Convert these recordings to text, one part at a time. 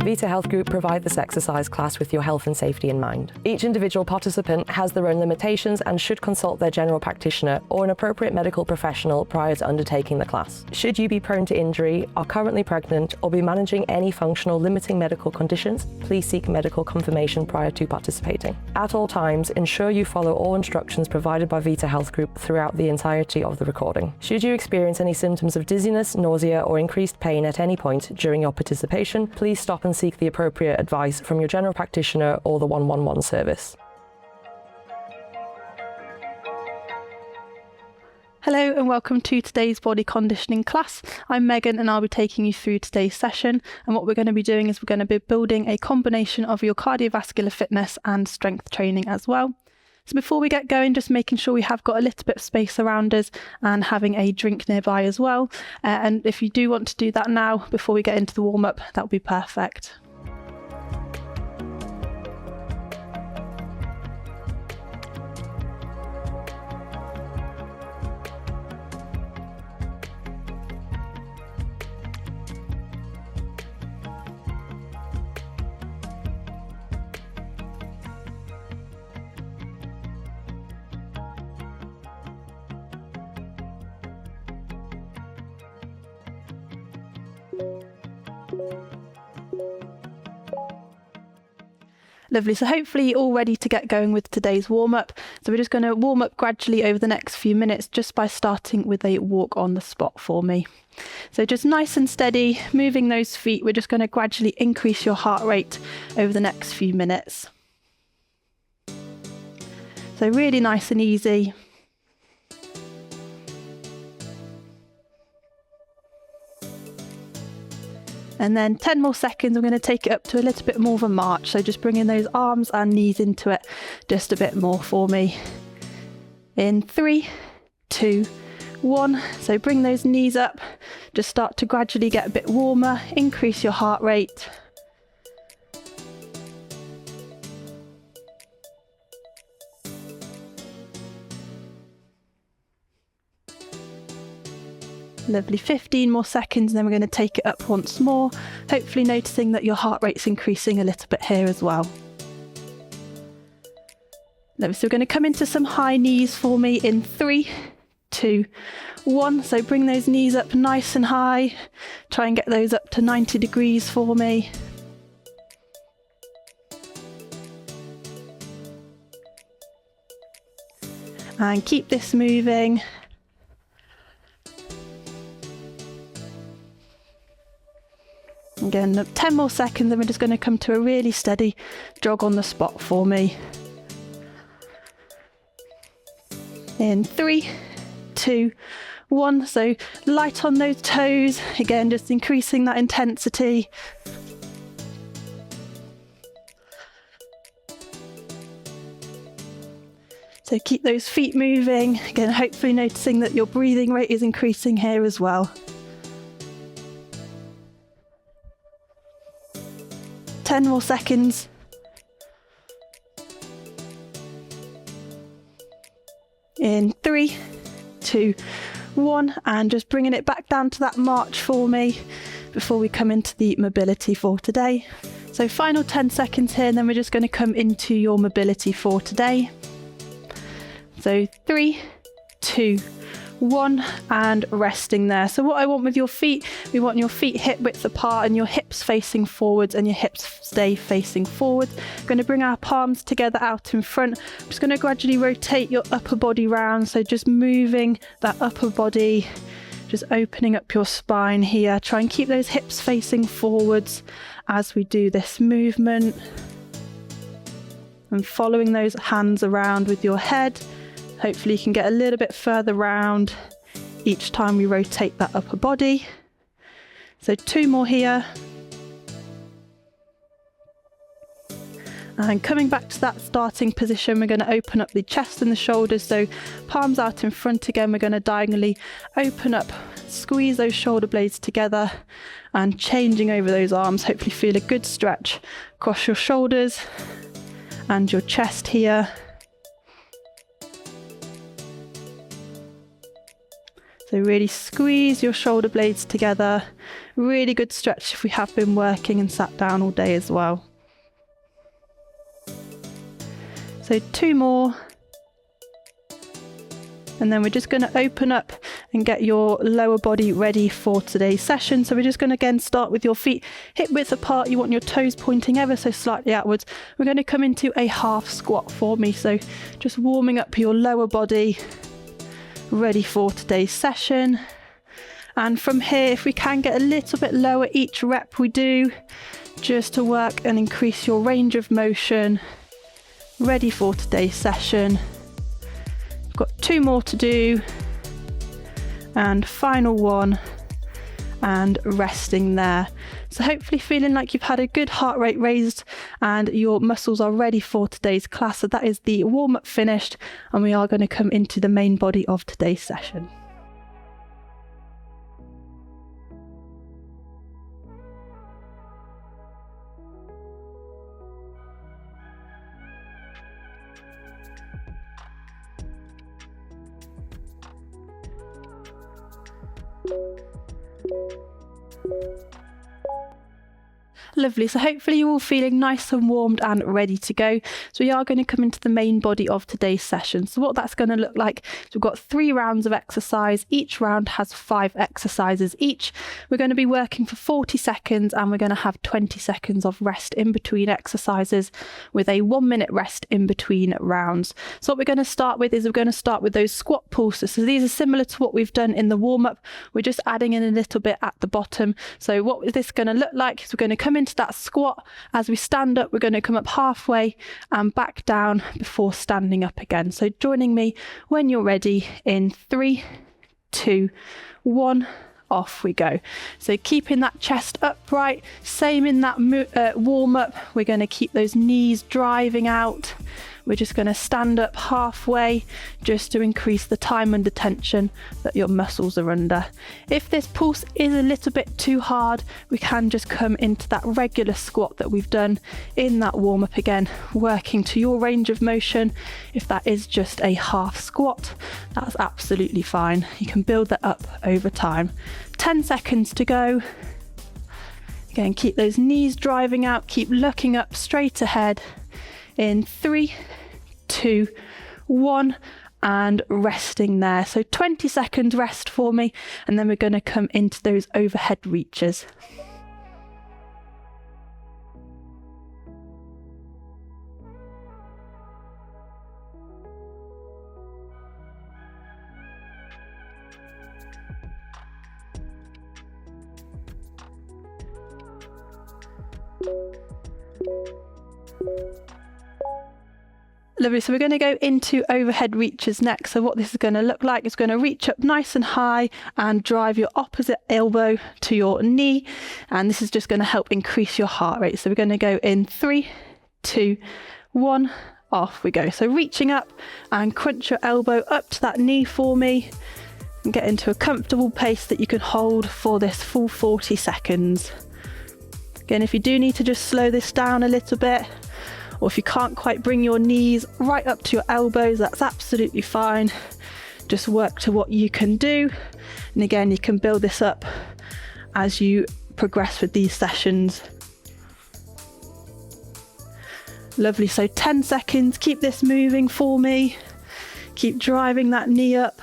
Vita Health Group provide this exercise class with your health and safety in mind. Each individual participant has their own limitations and should consult their general practitioner or an appropriate medical professional prior to undertaking the class. Should you be prone to injury, are currently pregnant, or be managing any functional limiting medical conditions, please seek medical confirmation prior to participating. At all times, ensure you follow all instructions provided by Vita Health Group throughout the entirety of the recording. Should you experience any symptoms of dizziness, nausea, or increased pain at any point during your participation, please stop and seek the appropriate advice from your general practitioner or the 111 service. Hello and welcome to today's body conditioning class. I'm Megan and I'll be taking you through today's session, and what we're going to be doing is we're going to be building a combination of your cardiovascular fitness and strength training as well. So before we get going, just making sure we have got a little bit of space around us and having a drink nearby as well. And if you do want to do that now before we get into the warm-up, that would be perfect. Lovely, so hopefully you're all ready to get going with today's warm-up. So we're just going to warm up gradually over the next few minutes just by starting with a walk on the spot for me. So just nice and steady, moving those feet. We're just going to gradually increase your heart rate over the next few minutes. So really nice and easy. And then 10 more seconds, I'm going to take it up to a little bit more of a march. So just bringing those arms and knees into it just a bit more for me. In 3, 2, 1. So bring those knees up. Just start to gradually get a bit warmer. Increase your heart rate. Lovely, 15 more seconds, and then we're going to take it up once more, hopefully noticing that your heart rate's increasing a little bit here as well. Lovely, so we're going to come into some high knees for me in 3, 2, 1. So bring those knees up nice and high, try and get those up to 90 degrees for me. And keep this moving. Again, 10 more seconds, and we're just going to come to a really steady jog on the spot for me. In 3, 2, 1. So light on those toes. Again, just increasing that intensity. So keep those feet moving. Again, hopefully noticing that your breathing rate is increasing here as well. 10 more seconds. In 3, 2, 1, and just bringing it back down to that march for me before we come into the mobility for today. So final 10 seconds here, and then we're just going to come into your mobility for today. So 3, 2, 1, and resting there. So what I want with your feet, we want your feet hip width apart and your hips facing forwards and your hips stay facing forward. I'm going to bring our palms together out in front. I'm just going to gradually rotate your upper body round. So just moving that upper body, just opening up your spine here. Try and keep those hips facing forwards as we do this movement. And following those hands around with your head. Hopefully you can get a little bit further round each time we rotate that upper body. So 2 more here. And coming back to that starting position, we're going to open up the chest and the shoulders. So palms out in front again, we're going to diagonally open up, squeeze those shoulder blades together and changing over those arms. Hopefully feel a good stretch across your shoulders and your chest here. So really squeeze your shoulder blades together. Really good stretch if we have been working and sat down all day as well. So 2 more. And then we're just going to open up and get your lower body ready for today's session. So we're just going to again start with your feet hip width apart. You want your toes pointing ever so slightly outwards. We're going to come into a half squat for me. So just warming up your lower body, ready for today's session. And from here, if we can get a little bit lower each rep we do, just to work and increase your range of motion, ready for today's session. Got 2 more to do, and final one, and resting there. So hopefully feeling like you've had a good heart rate raised and your muscles are ready for today's class. So that is the warm-up finished, and we are going to come into the main body of today's session. Lovely, so hopefully you're all feeling nice and warmed and ready to go. So we are going to come into the main body of today's session. So what that's going to look like is we've got 3 rounds of exercise. Each round has 5 exercises each. We're going to be working for 40 seconds and we're going to have 20 seconds of rest in between exercises with a 1-minute rest in between rounds. So what we're going to start with is we're going to start with those squat pulses. So these are similar to what we've done in the warm-up. We're just adding in a little bit at the bottom. So what is this going to look like is we're going to come into that squat. As we stand up, we're going to come up halfway and back down before standing up again. So joining me when you're ready in 3, 2, 1, off we go. So keeping that chest upright, same in that warm up. We're going to keep those knees driving out. We're just going to stand up halfway just to increase the time under tension that your muscles are under. If this pulse is a little bit too hard, we can just come into that regular squat that we've done in that warm up again, working to your range of motion. If that is just a half squat, that's absolutely fine. You can build that up over time. 10 seconds to go. Again, keep those knees driving out, keep looking up straight ahead. In 3, 2, 1, and resting there. So 20 seconds rest for me, and then we're going to come into those overhead reaches. Lovely, so we're going to go into overhead reaches next. So what this is going to look like is going to reach up nice and high and drive your opposite elbow to your knee. And this is just going to help increase your heart rate. So we're going to go in 3, 2, 1, off we go. So reaching up and crunch your elbow up to that knee for me and get into a comfortable pace that you can hold for this full 40 seconds. Again, if you do need to just slow this down a little bit, or if you can't quite bring your knees right up to your elbows, that's absolutely fine. Just work to what you can do. And again, you can build this up as you progress with these sessions. Lovely, so 10 seconds, keep this moving for me. Keep driving that knee up.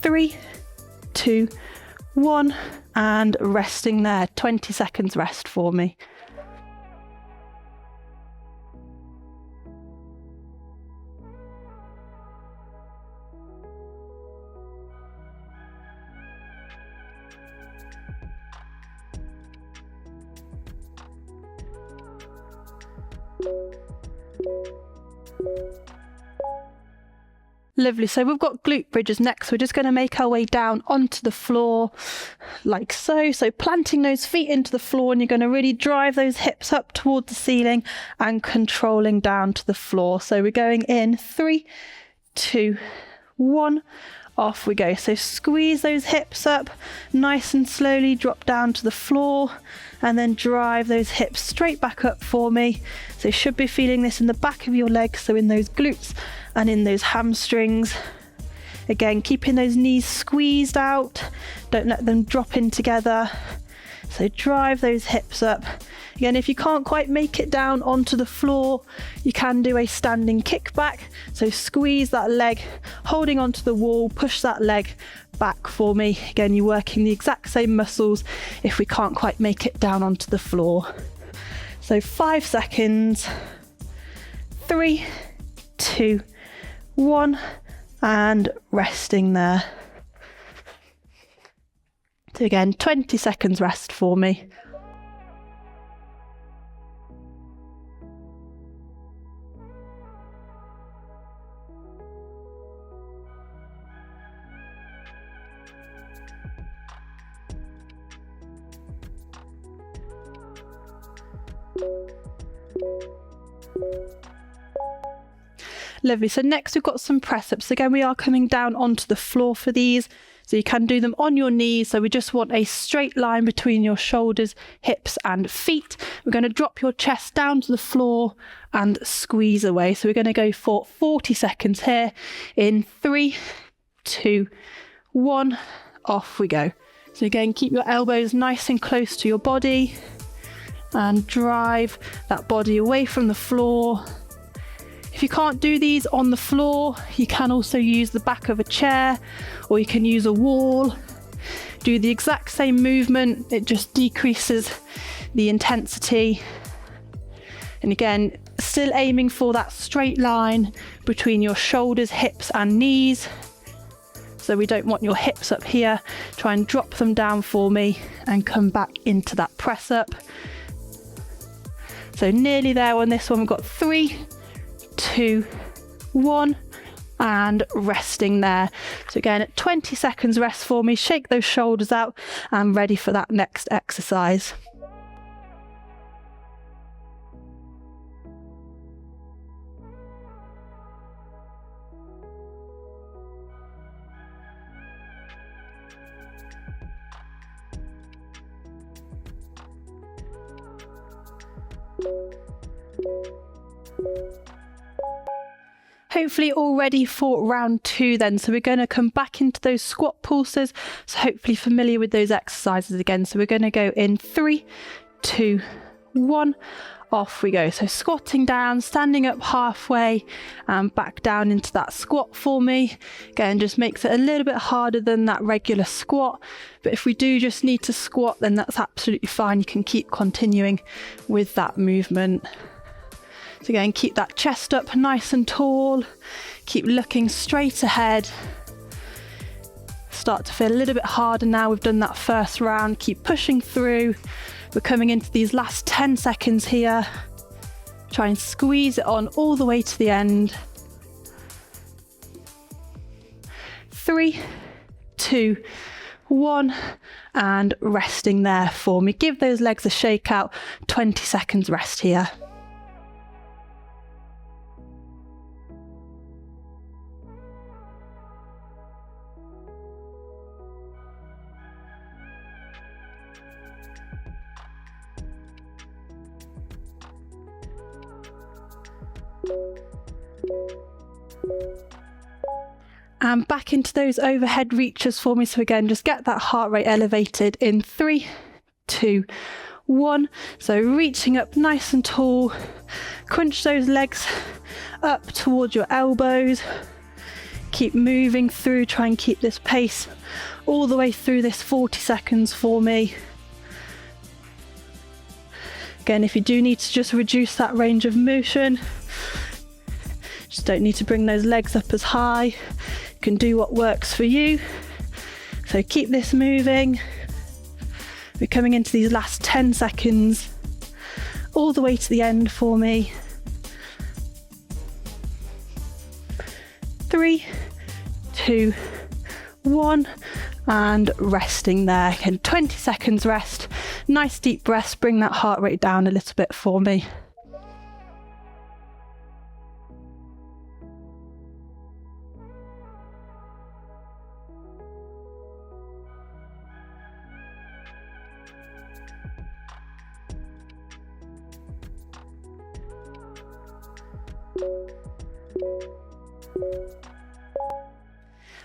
3, 2, 1, and resting there. 20 seconds rest for me. Lovely, so we've got glute bridges next. We're just going to make our way down onto the floor like so. So planting those feet into the floor, and you're going to really drive those hips up toward the ceiling and controlling down to the floor. So we're going in 3, 2, 1, off we go. So squeeze those hips up nice and slowly, drop down to the floor, and then drive those hips straight back up for me. So you should be feeling this in the back of your legs, so in those glutes and in those hamstrings. Again, keeping those knees squeezed out, don't let them drop in together. So drive those hips up. Again, if you can't quite make it down onto the floor, you can do a standing kickback. So squeeze that leg, holding onto the wall, push that leg back for me. Again, you're working the exact same muscles if we can't quite make it down onto the floor. So 5 seconds, 3, 2, 1, and resting there. So again, 20 seconds rest for me. Lovely. So next we've got some press ups. Again, we are coming down onto the floor for these. So you can do them on your knees. So we just want a straight line between your shoulders, hips and feet. We're going to drop your chest down to the floor and squeeze away. So we're going to go for 40 seconds here. In 3, 2, 1, off we go. So again, keep your elbows nice and close to your body and drive that body away from the floor. If you can't do these on the floor, you can also use the back of a chair, or you can use a wall. Do the exact same movement, it just decreases the intensity. And again, still aiming for that straight line between your shoulders, hips and knees. So we don't want your hips up here. Try and drop them down for me and come back into that press up. So nearly there on this one. We've got 3, 2, 1, and resting there. So again, at 20 seconds rest for me. Shake those shoulders out and ready for that next exercise. Hopefully all ready for round 2 then. So we're going to come back into those squat pulses. So hopefully familiar with those exercises again. So we're going to go in 3, 2, 1, off we go. So squatting down, standing up halfway and back down into that squat for me. Again, just makes it a little bit harder than that regular squat. But if we do just need to squat, then that's absolutely fine. You can keep continuing with that movement. So again, keep that chest up nice and tall. Keep looking straight ahead. Start to feel a little bit harder now. We've done that first round. Keep pushing through. We're coming into these last 10 seconds here. Try and squeeze it on all the way to the end. 3, 2, 1, and resting there for me. Give those legs a shake out. 20 seconds rest here. And back into those overhead reaches for me. So again, just get that heart rate elevated in 3, 2, 1. So reaching up nice and tall. Crunch those legs up towards your elbows. Keep moving through. Try and keep this pace all the way through this 40 seconds for me. Again, if you do need to just reduce that range of motion, just don't need to bring those legs up as high. You can do what works for you. So keep this moving. We're coming into these last 10 seconds, all the way to the end for me. 3, 2, 1, and resting there. Again, 20 seconds rest. Nice deep breaths. Bring that heart rate down a little bit for me.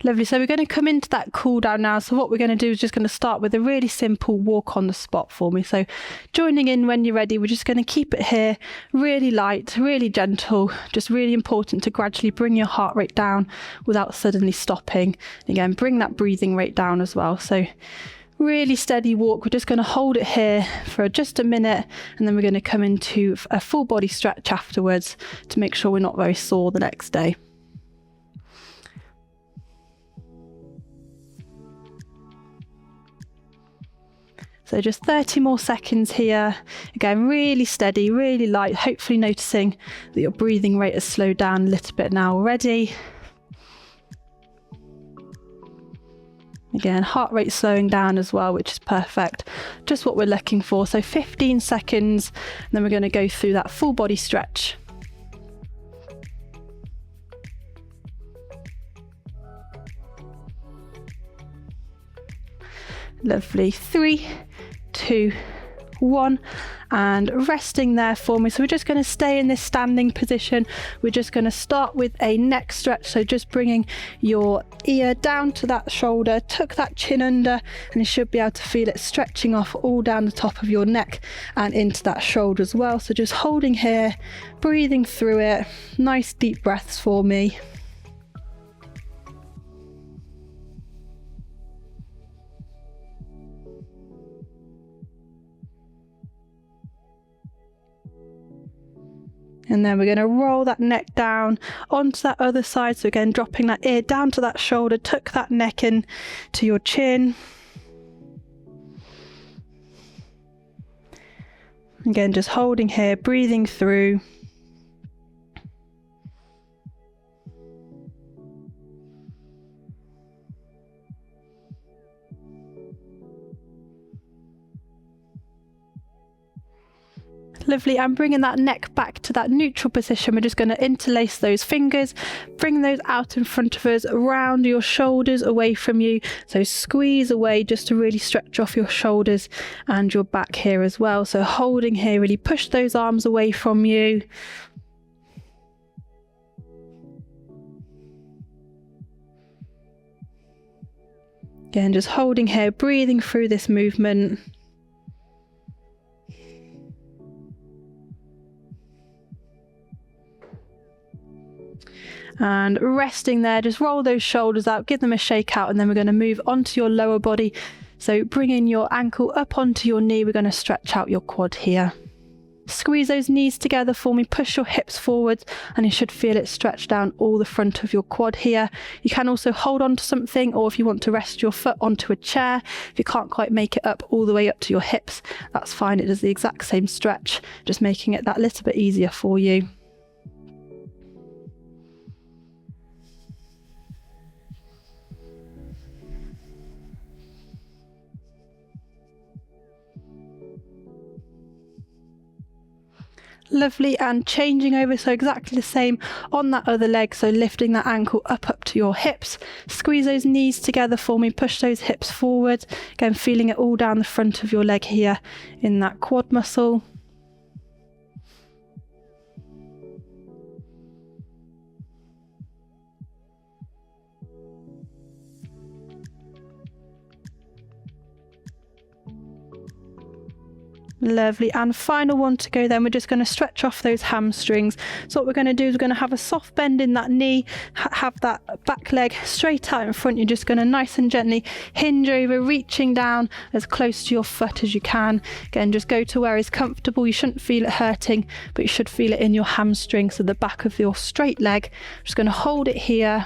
Lovely. So we're going to come into that cool down now. So what we're going to do is just going to start with a really simple walk on the spot for me. So joining in when you're ready, we're just going to keep it here really light, really gentle. Just really important to gradually bring your heart rate down without suddenly stopping. Again, bring that breathing rate down as well. So really steady walk. We're just going to hold it here for just a minute, and then we're going to come into a full body stretch afterwards to make sure we're not very sore the next day. So just 30 more seconds here. Again, really steady, really light, hopefully noticing that your breathing rate has slowed down a little bit now already. Again, heart rate slowing down as well, which is perfect. Just what we're looking for. So 15 seconds, and then we're going to go through that full body stretch. Lovely. 3, 2, 1, and resting there for me. So we're just going to stay in this standing position. We're just going to start with a neck stretch. So just bringing your ear down to that shoulder, tuck that chin under, and you should be able to feel it stretching off all down the top of your neck and into that shoulder as well. So just holding here, breathing through it. Nice deep breaths for me. And then we're going to roll that neck down onto that other side. So again, dropping that ear down to that shoulder, tuck that neck in to your chin. Again, just holding here, breathing through. Lovely, and bringing that neck back to that neutral position, we're just going to interlace those fingers, bring those out in front of us, around your shoulders, away from you. So squeeze away just to really stretch off your shoulders and your back here as well. So holding here, really push those arms away from you. Again, just holding here, breathing through this movement. And resting there, just roll those shoulders out, give them a shake out, and then we're going to move onto your lower body. So bringing your ankle up onto your knee, we're going to stretch out your quad here. Squeeze those knees together for me, push your hips forward, and you should feel it stretch down all the front of your quad here. You can also hold on to something, or if you want to rest your foot onto a chair, if you can't quite make it up all the way up to your hips, that's fine. It does the exact same stretch, just making it that little bit easier for you. Lovely, and changing over, so exactly the same on that other leg. So lifting that ankle up to your hips, squeeze those knees together for me, push those hips forward, again feeling it all down the front of your leg here in that quad muscle. Lovely, and final one to go then. We're just going to stretch off those hamstrings. So what we're going to do is we're going to have a soft bend in that knee, have that back leg straight out in front. You're just going to nice and gently hinge over, reaching down as close to your foot as you can. Again, just go to where is comfortable. You shouldn't feel it hurting, but you should feel it in your hamstring, so the back of your straight leg. Just going to hold it here.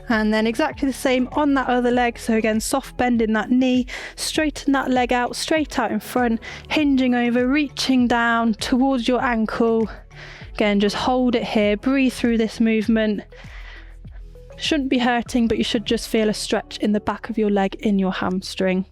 And then exactly the same on that other leg. So again, soft bend in that knee, straighten that leg out, straight out in front, hinging over, reaching down towards your ankle. Again, just hold it here, breathe through this movement. Shouldn't be hurting, but you should just feel a stretch in the back of your leg in your hamstring.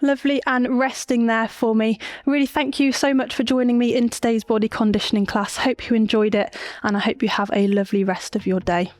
Lovely, and resting there for me. Really thank you so much for joining me in today's body conditioning class. Hope you enjoyed it, and I hope you have a lovely rest of your day.